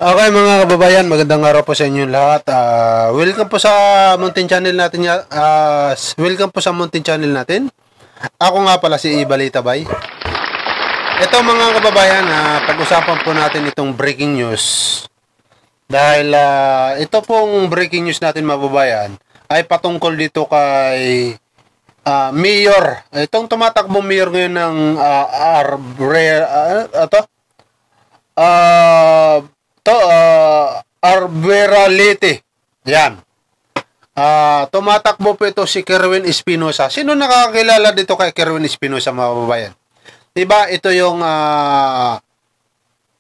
Okay mga kababayan, magandang araw po sa inyo lahat. Welcome po sa Mountain Channel natin. Welcome po sa Mountain Channel natin. Ako nga pala si Ibalita Bay. Ito mga kababayan, pag-usapan po natin itong breaking news. Dahil ito pong breaking news natin mga kababayan ay patungkol dito kay Mayor. Itong tumatakbong Mayor ngayon ng Arboralite. Yan. Tumatakbo po ito si Kerwin Espinosa. Sino nakakilala dito kay Kerwin Espinosa mga kababayan? Diba ito yung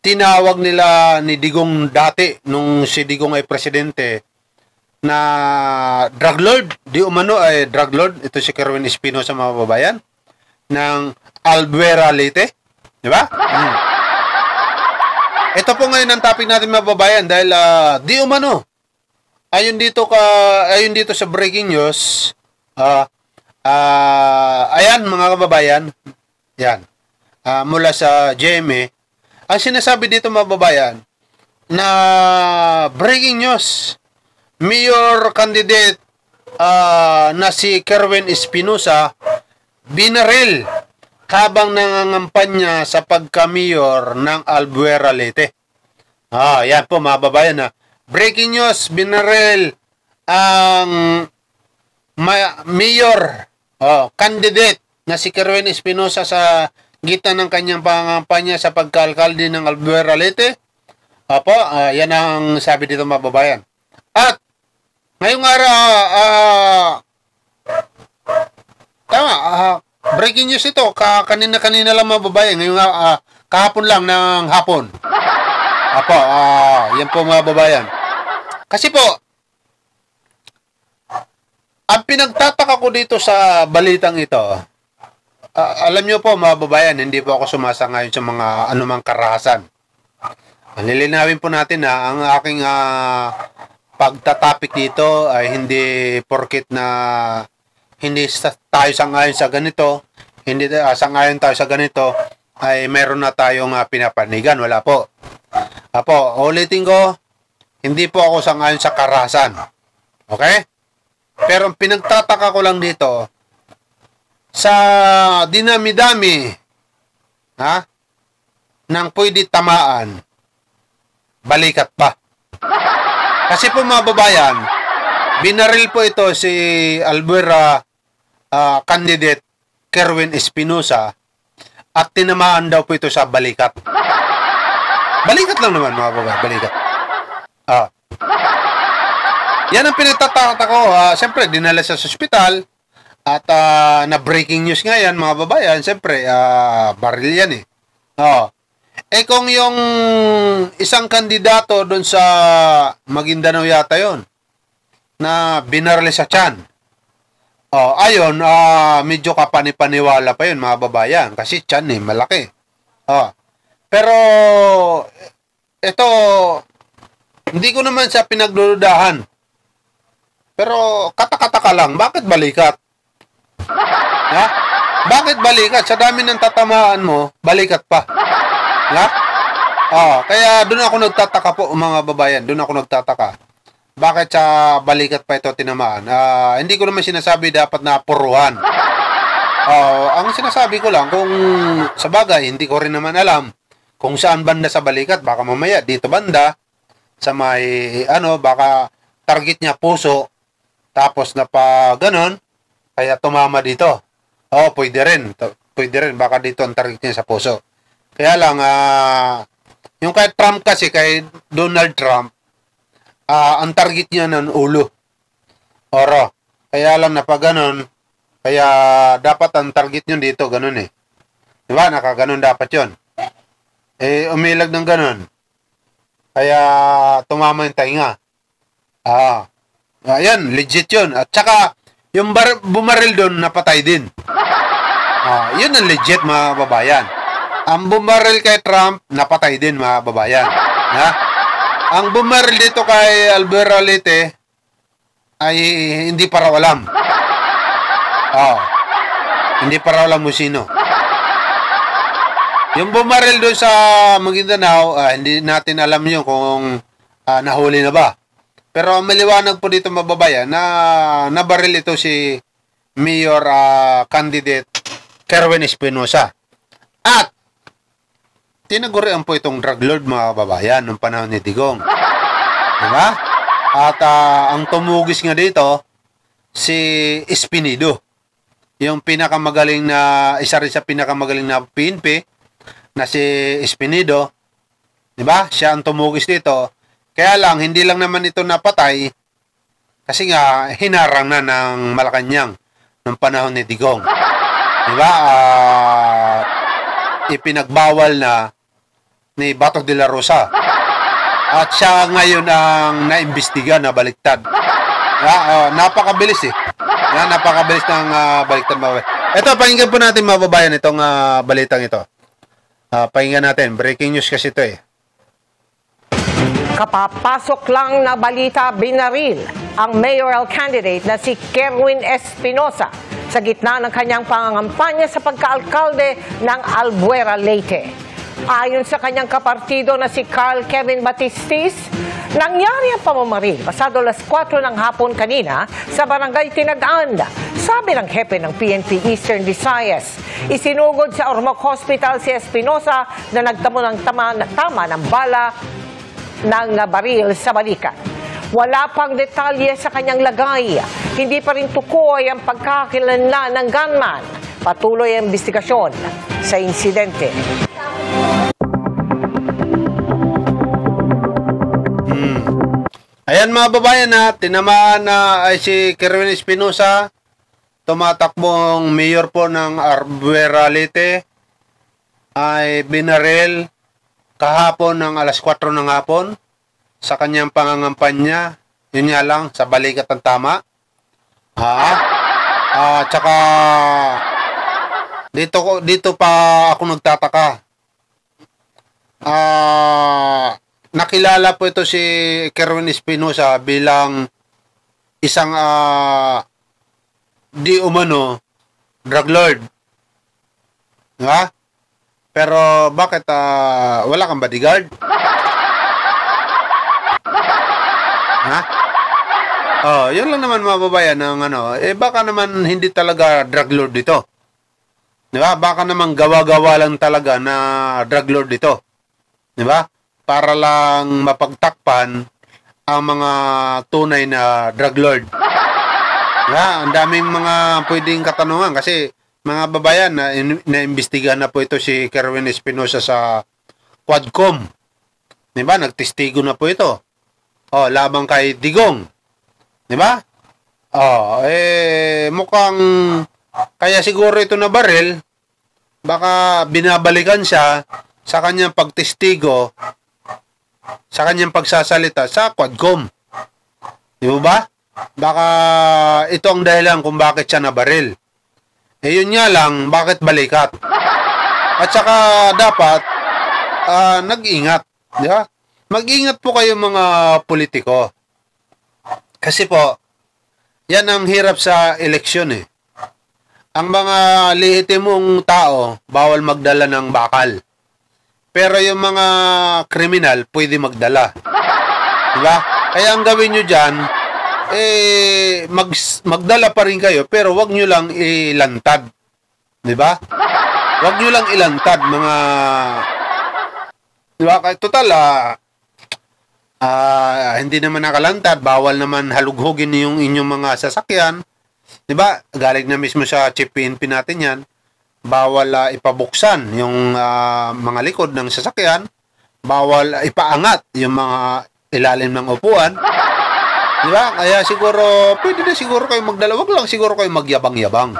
tinawag nila ni Digong dati nung si Digong ay presidente na drug lord. Di umano ay drug lord. Ito si Kerwin Espinosa mga kababayan ng Albueralite. Diba? Ito po ngayon ang topic natin mga kababayan dahil di umano ayon dito sa breaking news ayan mga kababayan yan mula sa GMA ang sinasabi dito mga kababayan na breaking news mayor candidate na si Kerwin Espinosa binaril habang nangangampanya sa pagka-mayor ng Albueralite. Yan po mga babayan na. Breaking news, binaril ang mayor, candidate na si Kerwin Espinosa sa gitna ng kanyang pangangampanya sa pagka-alkalde ng Albueralite. Yan ang sabi dito mga babayan. At ngayong araw, breaking news ito, kanina lang mga babae, ngayong kahapon lang ng hapon. Yan po mga babayan. Kasi po, ang pinagtataka ko dito sa balitang ito, alam nyo po mga babayan, hindi po ako sumasangayon sa mga anumang karahasan. Lilinawin po natin na ang aking pagtatapik dito ay hindi porket na hindi tayo sangayon sa ganito, hindi sangayon tayo sa ganito, ay meron na tayong pinapanigan. Wala po. Ulitin ko, hindi po ako sangayon sa karahasan. Okay? Pero pinagtataka ko lang dito, sa dinami-dami, nang pwede tamaan, balikat pa. Kasi po mga babayan, binaril po ito si Albuera candidate Kerwin Espinosa at tinamaan daw po ito sa balikat. Balikat lang naman mga babae, balikat. Yan ang pinagtataka ko. Siyempre, dinala sa ospital at na breaking news nga yan mga babayan. Siyempre, baril yan eh. Kung yung isang kandidato doon sa Maguindanao yata yon na binaril sa tiyan. Ayon, medyo kapanipaniwala pa yun mga babayan kasi tiyan malaki. Pero ito hindi ko naman sa pinagdududahan. Pero katakataka lang, bakit balikat? Bakit balikat? Sa dami ng tatamaan mo, balikat pa. Kaya doon ako nagtataka po mga babayan, doon ako nagtataka. Bakit sa balikat pa ito tinamaan? Hindi ko naman sinasabi dapat na puruhan. Ang sinasabi ko lang, kung sa bagay, hindi ko rin naman alam kung saan banda sa balikat. Baka mamaya, dito banda, sa may, baka target niya puso, tapos na pa ganon, kaya tumama dito. Pwede rin. Pwede rin, baka dito ang target niya sa puso. Kaya lang, yung kay Trump kasi, kay Donald Trump, ang target niya ng ulo. Kaya lang na pag ganun, kaya dapat ang target niyo dito, ganun eh. Diba? Nakaganon dapat yon. Umilag ng ganun. Kaya tumama yung tainga. Ayan, legit yun. At saka, yung bumaril doon, napatay din. Yun ang legit mga babayan. Ang bumaril kay Trump, napatay din mga babayan. Ang bumaril dito kay Albueralite ay hindi para alam. Hindi para alam mo sino. Yung bumaril doon sa Maguindanao, hindi natin alam yun kung nahuli na ba. Pero maliwanag po dito mababayan na nabaril ito si Mayor candidate Kerwin Espinosa. At tinagurian po itong drug lord mga kababayan noong panahon ni Digong. Diba? At ang tumugis nga dito, si Espinido. Yung pinakamagaling na, isa rin sa pinakamagaling na PNP, na si Espinido. Diba? Siya ang tumugis dito. Kaya lang, hindi lang naman ito napatay, kasi nga, hinarang na ng Malacanang noong panahon ni Digong. Diba? Ipinagbawal na ni Bato de la Rosa. At siya ngayon ang naimbestiga na baliktad. Napakabilis eh. Napakabilis ng baliktad. Ito, pakinggan po natin mga babayan itong balitang ito. Pakinggan natin. Breaking news kasi ito eh. Kapapasok lang na balita, binaril ang mayoral candidate na si Kerwin Espinosa sa gitna ng kanyang pangangampanya sa pagkaalkalde ng Albuera, Leyte. Ayon sa kanyang kapartido na si Carl Kevin Batistis, nangyari ang pamamaril pasado alas 4 ng hapon kanina sa barangay Tinagaan. Sabi ng hepe ng PNP Eastern Visayas, isinugod sa Ormoc Hospital si Espinosa na nagtamo ng tama ng bala ng baril sa balikat. Wala pang detalye sa kanyang lagay. Hindi pa rin tukoy ang pagkakakilanlan ng gunman. Patuloy ang investigasyon sa insidente. Ayan mga babayan tinamaan na ay si Kerwin Espinosa, tumatakbong mayor po ng Albuera, Leyte, ay binaril kahapon ng alas 4 ng hapon sa kanyang pangangampanya. Yun nga lang, sa balikat ng tama. Tsaka dito pa ako nagtataka. Nakilala po ito si Kerwin Espinosa bilang isang di umano drug lord. Diba? Pero bakit wala kang bodyguard? Yun lang naman mga babayan ng baka naman hindi talaga drug lord dito. Diba? Baka naman gawa-gawa lang talaga na drug lord dito. Diba? Para lang mapagtakpan ang mga tunay na drug lord. Diba? Ang daming mga pwedeng katanungan kasi mga babayan, na-imbestigahan na po ito si Kerwin Espinosa sa Quadcom. Diba? Nagtestigo na po ito. Labang kay Digong. Diba? Mukhang kaya siguro ito na baril, baka binabalikan siya sa kanyang pagtestigo, sa kanyang pagsasalita sa Quadcom. Di ba? Baka ito ang dahilan kung bakit siya nabaril. Yun nga lang, bakit balikat? At saka dapat nag-ingat. Di ba? Mag-ingat po kayo mga politiko. Kasi po, yan ang hirap sa eleksyon eh. Ang mga lehitimong tao, bawal magdala ng bakal. Pero yung mga kriminal, pwede magdala. Diba? Kaya ang gawin nyo dyan, magdala pa rin kayo, pero wag nyo lang ilantad. Diba? Wag nyo lang ilantad, mga... Diba? Total, hindi naman nakalantad, bawal naman halughugin yung inyong mga sasakyan. Diba? Galing na mismo sa chief PNP natin yan. Bawal ipabuksan yung mga likod ng sasakyan. Bawal ipaangat yung mga ilalim ng upuan. Diba? Kaya siguro, pwede na siguro kayo magdala. Wag lang siguro kayo magyabang-yabang.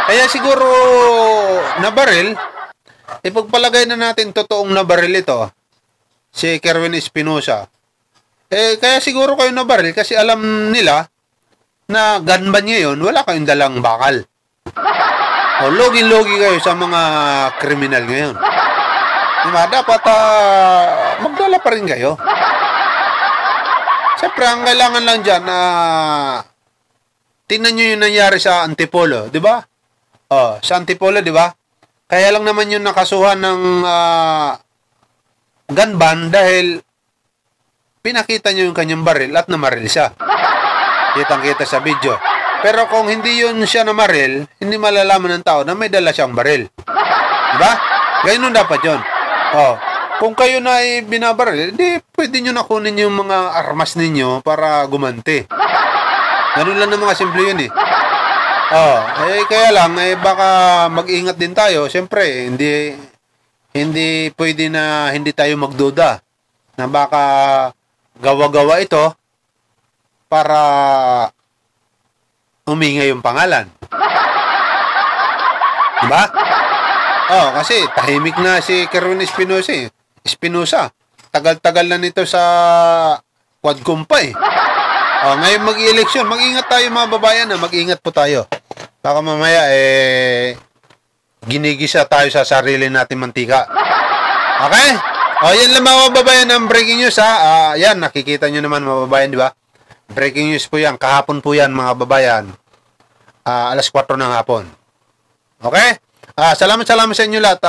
Kaya siguro, nabaril, ipagpalagay na natin totoong nabaril ito. Si Kerwin Espinosa. Kaya siguro kayo nabaril kasi alam nila na gunman ngayon, wala kayong dalang bakal. Logi-logi kayo sa mga kriminal ngayon. Diba? Dapat magdala pa rin kayo. Siyempre, ang kailangan lang dyan tingnan nyo yung nangyari sa Antipolo, di ba? Sa Antipolo, di ba? Kaya lang naman yung nakasuhan ng gun ban dahil pinakita niyo yung kanyang baril at namaril siya. Kitang-kita sa video. Pero kung hindi yun siya namaril, hindi malalaman ng tao na may dala siyang baril. Diba? Ganyan dapat yun. Oh, kung kayo na ay binabaril, hindi pwede nyo nakunin yung mga armas ninyo para gumanti. Ganun lang ng mga simple yun eh. Oh, kaya lang, baka mag-ingat din tayo. Siyempre, hindi pwede na hindi tayo magduda na baka gawa-gawa ito para umingay yung pangalan. Diba? Oh, kasi tahimik na si Kerwin Espinosa. Tagal-tagal na nito sa Quadcompa eh. Oh, ngayon mag-eleksyon, mag-ingat tayo mga babayan na mag-ingat po tayo. Baka mamaya ginigisa tayo sa sarili natin mantika. Okay? O, yan lang mga babayan ang breaking news ha. Yan, nakikita nyo naman mga babayan, di ba? Breaking news po yan. Kahapon po yan mga babayan. Alas 4 ng hapon. Okay? Salamat sa inyo lahat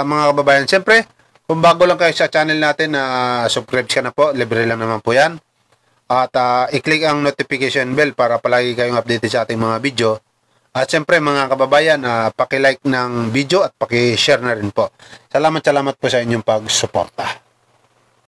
mga kababayan. Siyempre, kung bago lang kayo sa channel natin, subscribe ka na po. Libre lang naman po yan. At i-click ang notification bell para palagi kayong updated sa ating mga video. At siyempre mga kababayan, paki-like ng video at paki-share na rin po. Salamat po sa inyong pagsuporta.